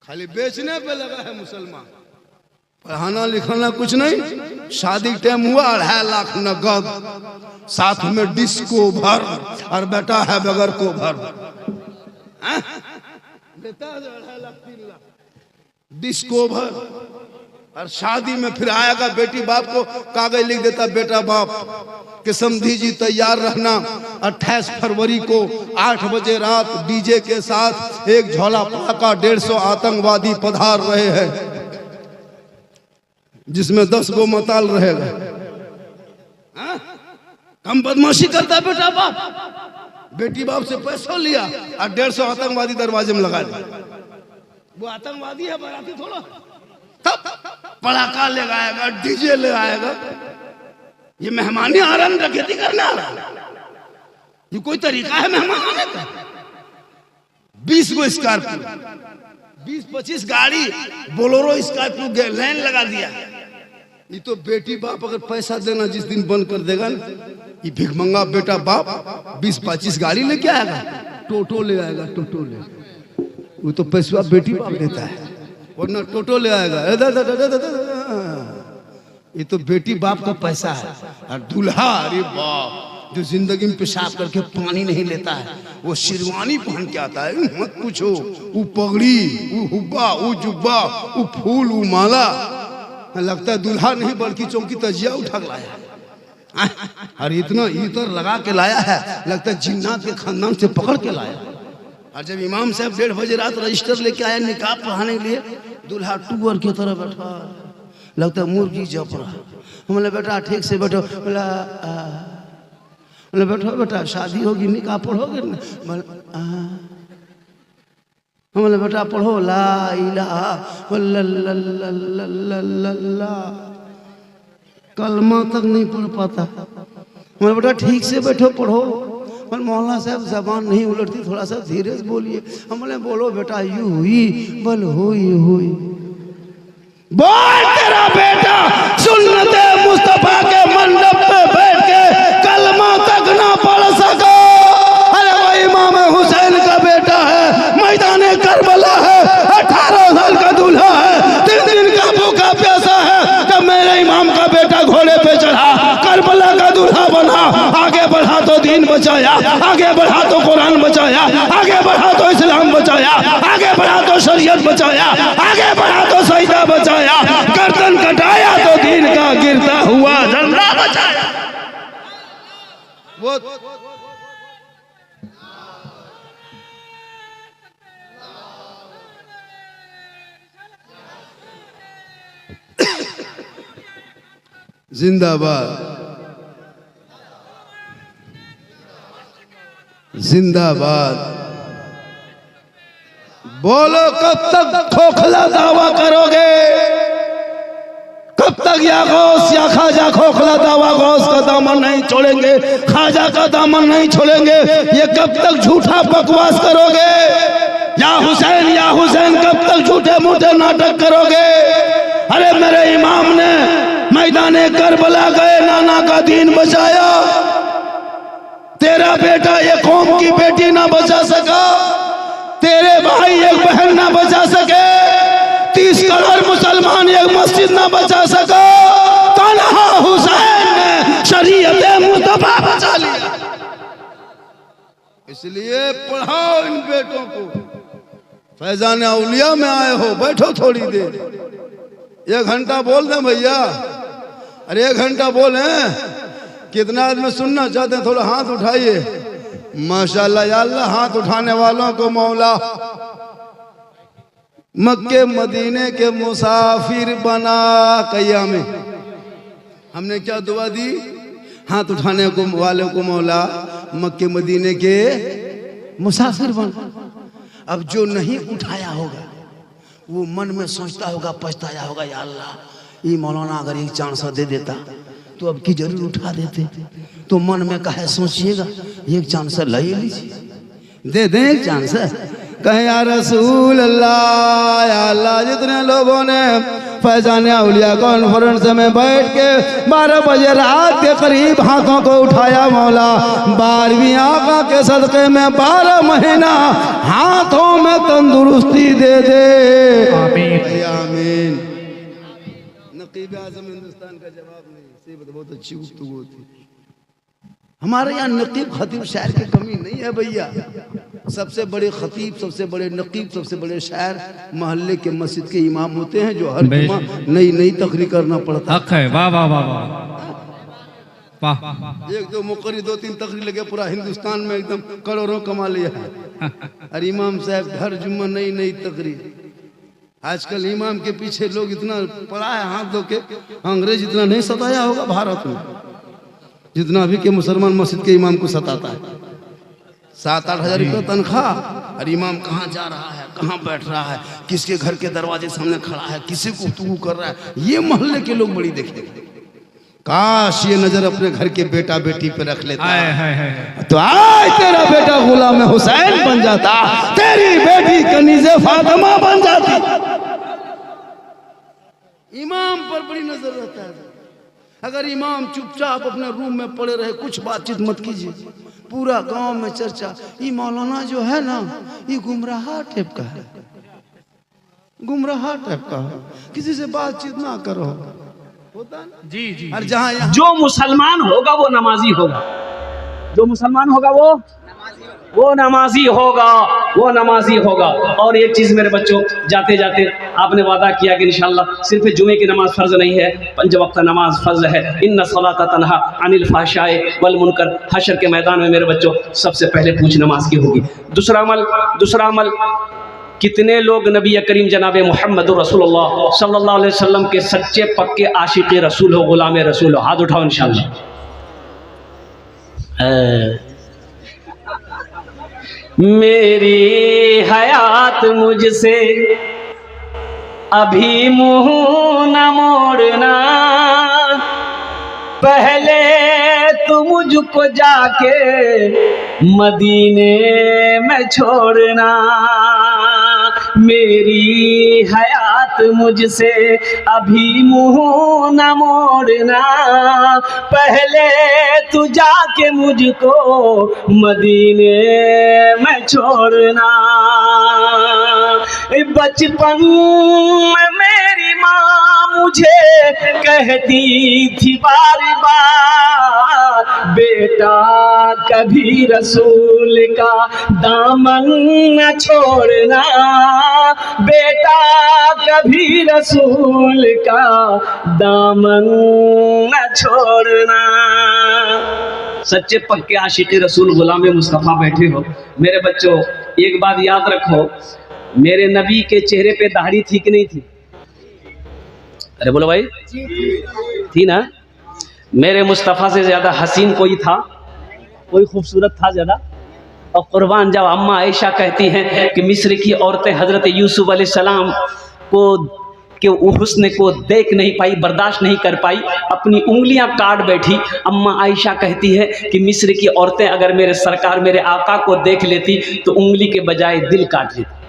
खाली बेचने पे लगा है मुसलमान, पढ़ाना लिखाना कुछ नहीं। शादी टाइम हुआ 2.5 लाख नगद, साथ में डिस्को भर, और बेटा है बगैर को भर, देता है 2.5 लाख 3 लाख डिस्को भर। और शादी में फिर आएगा बेटी बाप को कागज लिख देता, बेटा बाप कि समधी जी तैयार रहना, 28 फरवरी को 8 बजे रात डीजे के साथ एक झोला पटाखा 150 आतंकवादी पधार रहे हैं, जिसमें 10 गो मताल रहेगा। कम बदमाशी करता बेटा बाप, बेटी बाप से पैसा लिया और 150 आतंकवादी दरवाजे में लगा दिया। वो आतंकवादी है, बाराती थोड़ा। तब पटाखा ले आएगा, डीजे ले आएगा, ये मेहमानी आ रहा, डकैती करने आ रहा, ये कोई तरीका है मेहमान आने का? 20 गो स्कॉर्पियो, 20-25 गाड़ी बोलेरो स्कॉर्पियो लाइन लगा दिया। ये तो बेटी बाप अगर पैसा देना जिस दिन बंद कर देगा ना, ये भिखमंगा बेटा बाप 20-25 गाड़ी लेके आएगा, टोटो ले आएगा, टोटो ले। वो तो पैसा बेटी बाप देता है, वरना टोटो ले आएगा। ये तो बेटी बाप का पैसा है। और दूल्हा, अरे बाप, जो जिंदगी में पेशाब करके पानी नहीं लेता है, वो शेरवानी पहन के आता है, मत पूछो। वो पगड़ी, वो हुब्बा, वो जुब्बा, वो फूल, वो माला, लगता है दूल्हा नहीं बल्कि चौकी तजिया उठा लाया। और इतना इतर लगा के लाया है, लगता है जिन्नात के खानदान से पकड़ के लाया। और जब इमाम साहब 1:30 बजे रात रजिस्टर लेके आया निकाह पढ़ाने के लिए, दूल्हा टूअर की तरह बैठा, लगता है मुर्गी जप रहा। हमने बेटा ठीक से बैठो, बोला बैठो बेटा, शादी होगी निकाह पढ़ोगे ना? हमने बेटा पढ़ो ला इलाहा इल्लल्लाह, कलमा तक नहीं पढ़ पाता। हमने बेटा ठीक से बैठो पढ़ो। मौलाना साहब जबान नहीं उलटती, थोड़ा सा धीरे से बोलिए। हमने बोलो बेटा यू हुई बल हुई हुई, बोल तेरा बेटा सुन्नते मुस्तफा के मंडप पे बैठ के कलमा तक ना पढ़ सको। अरे वो इमाम हुसैन का बेटा है, मैदाने करबला है, 18 साल का दूल्हा है, 3 दिन का भूखा प्यासा है। जब मेरे इमाम का बेटा घोड़े पे चढ़ा, करबला का दूल्हा बना, आगे बढ़ा तो दीन बचाया, आगे बढ़ा तो कुरान बचाया, आगे बढ़ा तो इस्लाम बचाया, आगे बढ़ा तो शरीयत बचाया, आगे बढ़ा तो सईदा बचाया, गर्दन कटाया तो दीन का गिरता हुआ झंडा बचाया। वो जिंदाबाद जिंदाबाद। बोलो कब तक खोखला दावा करोगे? कब तक या गौस या खाजा खोखला दावा? गौस का दामन नहीं छोड़ेंगे, खाजा का दामन नहीं छोड़ेंगे। ये कब तक झूठा बकवास करोगे? या हुसैन कब तक झूठे मूठे नाटक करोगे? अरे मेरे इमाम ने मैदाने करबला गए, नाना का दीन बचाया। तेरा बेटा ये कौम की बेटी ना बचा सका, तेरे भाई एक बहन ना बचा सके, 30 करोड़ मुसलमान एक मस्जिद ना बचा सका, तन्हा हुसैन ने शरीयत मुस्तफा बचा लिया। इसलिए पढ़ाओ इन बेटों को। फैजान औलिया में आए हो, बैठो थोड़ी देर, 1 घंटा बोल दें भैया। अरे 1 घंटा बोले। कितना आदमी सुनना चाहते हैं? थोड़ा हाथ उठाइए। माशाल्लाह या अल्लाह, हाथ उठाने वालों को मौला मक्के मदीने के मुसाफिर बना। कैया में हमने क्या दुआ दी? हाथ उठाने को वालों को मौला मक्के मदीने के मुसाफिर बना। अब जो नहीं उठाया होगा वो मन में सोचता होगा, पछताया होगा, या अल्लाह ये मौलाना अगर एक चांस दे देता तो अब की जरूर उठा देते। तो मन में कहे सोचिएगा, एक चांस ले लीजिए, दे दें एक चांस। कहे या रसूल अल्लाह, या अल्लाह, जितने लोगों ने फैजान औलिया कॉन्फ्रेंस में बैठ के 12 बजे रात के करीब हाथों को उठाया मौला 12वीं आका के सदक़े में 12 महीना हाथों में तंदुरुस्ती दे दे। आमीन आमीन। नकीब आज़म हिंदुस्तान का जवाब नहीं, सीबत बहुत अच्छी गुफ्तगू होती। हमारे यहाँ नकीब खतीब शायर की कमी नहीं है भैया। सबसे बड़े खतीब, सबसे बड़े नकीब, सबसे बड़े शायर मोहल्ले के मस्जिद के इमाम होते हैं जो हर जुमा नई नई तकरीर करना पड़ता है। वाह वाह वाह वाह। एक दो मुकर्री 2-3 तकरीर लगे पूरा हिंदुस्तान में एकदम करोड़ों कमा लिया है। और इमाम साहब हर जुम्मा नई नई तकरीर। आजकल इमाम के पीछे लोग इतना पड़ा है हाथ धो के, अंग्रेज इतना नहीं सताया होगा भारत में जितना अभी के मुसलमान मस्जिद के इमाम को सताता है। 7-8 हज़ार रुपये तनख्वाह, और इमाम कहाँ जा रहा है, कहाँ बैठ रहा है, किसके घर के दरवाजे सामने खड़ा है, किसी को गुफ्तगू कर रहा है। ये मोहल्ले के लोग बड़ी देखे। काश ये नजर अपने घर के बेटा बेटी पे रख लेता है तो आज तेरा बेटा गुलाम हुसैन बन जाता, तेरी बेटी कनीज़े फातिमा बन जाती। इमाम पर बड़ी नजर रहता है। अगर इमाम चुपचाप अपने रूम में पड़े रहे, कुछ बातचीत मत कीजिए, पूरा गांव में चर्चा, ये मौलाना जो है ना ये गुमराह टाइप का है, गुमराह टाइप का है, किसी से बातचीत ना करो। होता है ना? जी जी। और जहाँ जो मुसलमान होगा वो नमाजी होगा, जो मुसलमान होगा वो नमाजी होगा, वो नमाजी होगा। और एक चीज़ मेरे बच्चों, जाते जाते आपने वादा किया कि इंशाअल्लाह सिर्फ जुमे की नमाज फ़र्ज़ नहीं है, 5 वक्त नमाज फ़र्ज़ है। इन्ना सलाता तन्हा अनिल फ़ाहशाए वल मुनकर। हशर के मैदान में मेरे बच्चों सबसे पहले पूछ नमाज की होगी। दूसरा अमल, कितने लोग नबी करीम जनाब मोहम्मद रसूलुल्लाह सल्लल्लाहु अलैहि वसल्लम के सच्चे पक्के आशिक़ रसूल हो, गुलाम रसूल हो? हाथ उठाओ इंशाअल्लाह। मेरी हयात मुझसे अभी मुँह न मोड़ना, पहले तो मुझको जाके मदीने में छोड़ना। मेरी हयात मुझसे अभी मुँह न मोड़ना, पहले तू जाके मुझको मदीने में छोड़ना। बचपन में मेरी माँ मुझे कहती थी बार बार, बेटा कभी रसूल का दामन न छोड़ना, बेटा कभी रसूल का दामन न छोड़ना। सच्चे पक्के आशिक़ रसूल गुलाम मुस्तफ़ा बैठे हो मेरे बच्चों, एक बात याद रखो, मेरे नबी के चेहरे पे दाढ़ी थी कि नहीं थी? अरे बोलो भाई, थी ना? मेरे मुस्तफ़ा से ज़्यादा हसीन कोई था? कोई खूबसूरत था ज़्यादा? और कुर्बान जब अम्मा आयशा कहती हैं कि मिस्र की औरतें हज़रत यूसुफ अलैहिस्सलाम को के हुस्न को देख नहीं पाई, बर्दाश्त नहीं कर पाई, अपनी उंगलियां काट बैठी। अम्मा आयशा कहती है कि मिस्र की औरतें अगर मेरे सरकार मेरे आका को देख लेती तो उंगली के बजाय दिल काट लेती।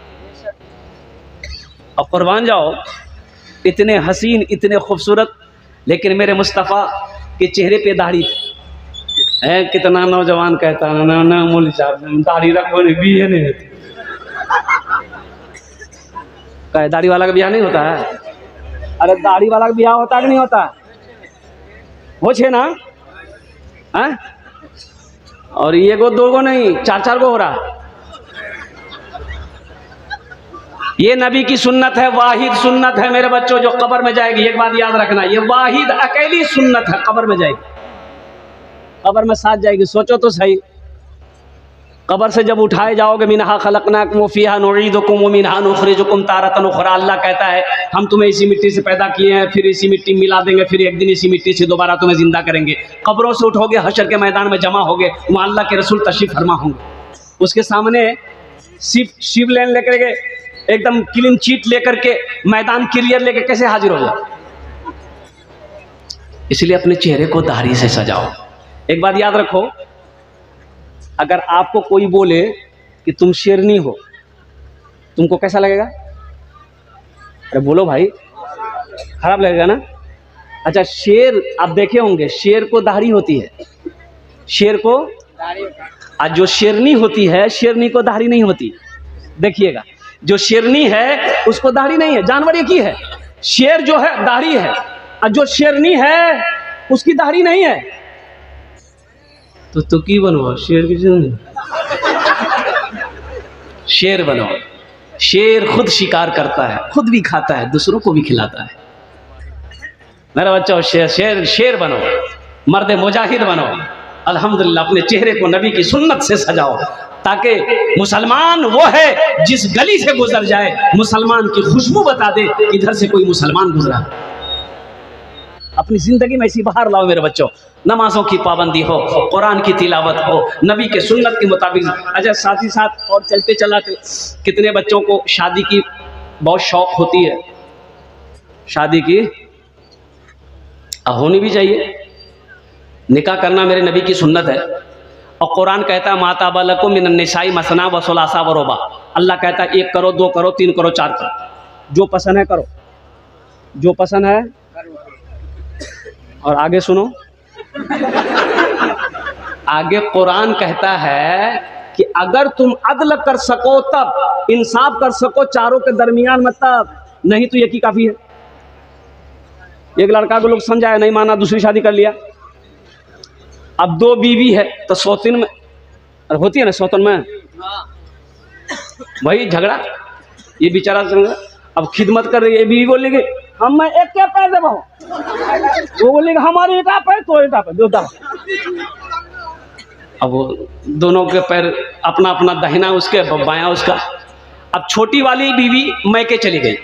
अब कुर्बान जाओ, इतने हसीन, इतने खूबसूरत, लेकिन मेरे मुस्तफ़ा के चेहरे पे दाढ़ी है। कितना नौजवान कहता है ना ना मूल साहब दाढ़ी रखो भी है नहीं, कहे दाढ़ी वाला का ब्याह नहीं होता है? अरे दाढ़ी वाला का ब्याह होता है कि नहीं होता? हो छे ना है? और ये को 2 गो नहीं 4-4 गो हो रहा है। ये नबी की सुन्नत है, वाहिद सुन्नत है मेरे बच्चों, जो कब्र में जाएगी। एक बात याद रखना, ये वाहिद अकेली सुन्नत है, कब्र में जाएगी, कब्र में साथ जाएगी। सोचो तो सही, कब्र से जब उठाए जाओगे, मिनहा खलकनाकुम व फीहा नुईदुकुम व मिनहा नुखरिजुकुम तारतन उखरा। अल्लाह कहता है हम तुम्हें इसी मिट्टी से पैदा किए हैं, फिर इसी मिट्टी मिला देंगे, फिर एक दिन इसी मिट्टी से दोबारा तुम्हें जिंदा करेंगे। कब्रों से उठोगे, हशर के मैदान में जमा होगे, वहाँ अल्लाह के रसूल तशरीफ फरमा होंगे। उसके सामने शिव लेन लेकर के, एकदम क्लीन चीट लेकर के, मैदान क्लियर लेकर कैसे हाजिर हो जाओ? इसलिए अपने चेहरे को दाढ़ी से सजाओ। एक बात याद रखो, अगर आपको कोई बोले कि तुम शेरनी हो, तुमको कैसा लगेगा? अरे बोलो भाई, खराब लगेगा ना। अच्छा, शेर आप देखे होंगे, शेर को दाढ़ी होती है, शेर को, और जो शेरनी होती है, शेरनी को दाढ़ी नहीं होती। देखिएगा, जो शेरनी है उसको दाढ़ी नहीं है, जानवर एक ही है। शेर जो है दाढ़ी है, और जो शेरनी है उसकी दाढ़ी नहीं है। तो की बनो शेर की, शेर बनो। शेर खुद शिकार करता है, खुद भी खाता है, दूसरों को भी खिलाता है। मेरा बच्चों, शेर शेर बनो, मर्द मुजाहिद बनो। अल्हम्दुलिल्लाह, अपने चेहरे को नबी की सुन्नत से सजाओ, ताकि मुसलमान वो है जिस गली से गुजर जाए मुसलमान की खुशबू बता दे कि इधर से कोई मुसलमान गुजरा। अपनी जिंदगी में ऐसी बाहर लाओ मेरे बच्चों। नमाजों की पाबंदी हो, कुरान की तिलावत हो, नबी के सुन्नत के मुताबिक। अच्छा, साथ ही साथ और चलते चलाते कितने बच्चों को शादी की बहुत शौक होती है, शादी की होनी भी चाहिए। निकाह करना मेरे नबी की सुन्नत है, और कुरान कहता है माता बालको मिनन निसाई मसना व सुलासा व रुबा। अल्लाह कहता है 1 करो, 2 करो, 3 करो, 4 करो, जो पसंद है करो, जो पसंद है। और आगे सुनो, आगे कुरान कहता है कि अगर तुम अदल कर सको, तब इंसाफ कर सको चारों के दरमियान में, तब, नहीं तो यही काफी है। एक लड़का को लोग समझाया, नहीं माना, दूसरी शादी कर लिया। अब 2 बीवी है तो सौतीन में होती है ना, सौतन में वही झगड़ा। ये बेचारा अब खिदमत कर रही है, बीवी बोलेगी हम मैं एक क्या पैर देवा, वो बोलेगा हमारी एटा पैर, तो एटा पैर दो। अब वो दोनों के पैर अपना अपना, दाहिना उसके बायां उसका। अब छोटी वाली बीवी मैके चली गई,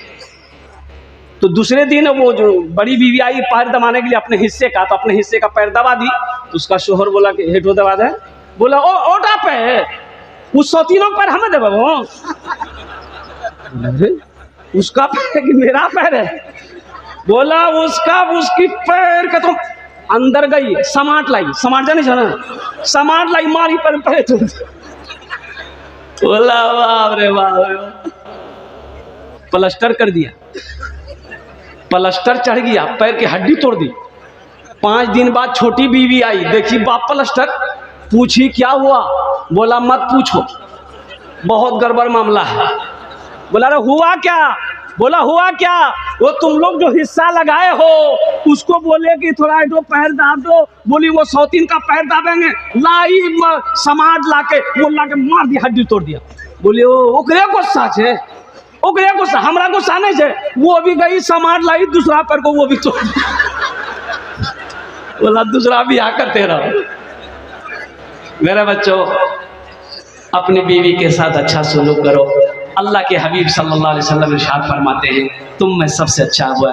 तो दूसरे दिन वो जो बड़ी बीवी आई पैर दबाने के लिए अपने हिस्से का, तो अपने हिस्से का पैर दबा दी। तो उसका शोहर बोला कि हेठो दबा दे, बोला ओ ओटा पैर, उस सौतीनों पैर हमें दबा, उसका पैर कि मेरा पैर है। बोला उसका, उसकी पैर का तो अंदर गई, समाट लाई, समाट जाने ना, समाट लाई, मारी पैर पैर तो। बोला बाप रे बाप, प्लास्टर कर दिया, प्लास्टर चढ़ गया, पैर की हड्डी तोड़ दी। 5 दिन बाद छोटी बीवी आई, देखी बाप प्लास्टर, पूछी क्या हुआ, बोला मत पूछो, बहुत गड़बड़ मामला है। बोला अरे हुआ क्या, बोला हुआ क्या, वो तुम लोग जो हिस्सा लगाए हो उसको बोले कि थोड़ा तो पैर दाब दो, बोली वो सौतीन का पैर दाबेंगे, लाई समाज लाके, वो लाके मार दिया, हड्डी तोड़ दिया। बोले ओकरे गुस्सा छे, ओकरे गुस्सा, हमरा गुस्सा नहीं छे। वो भी गई समाज लाई, दूसरा पैर को वो भी तोड़ दिया। बोला दूसरा भी आकर तेरा। मेरे बच्चों, अपनी बीवी के साथ अच्छा सलूक करो। अल्लाह के हबीब सल्लल्लाहु अलैहि वसल्लम इरशाद फरमाते हैं, तुम में सबसे अच्छा वो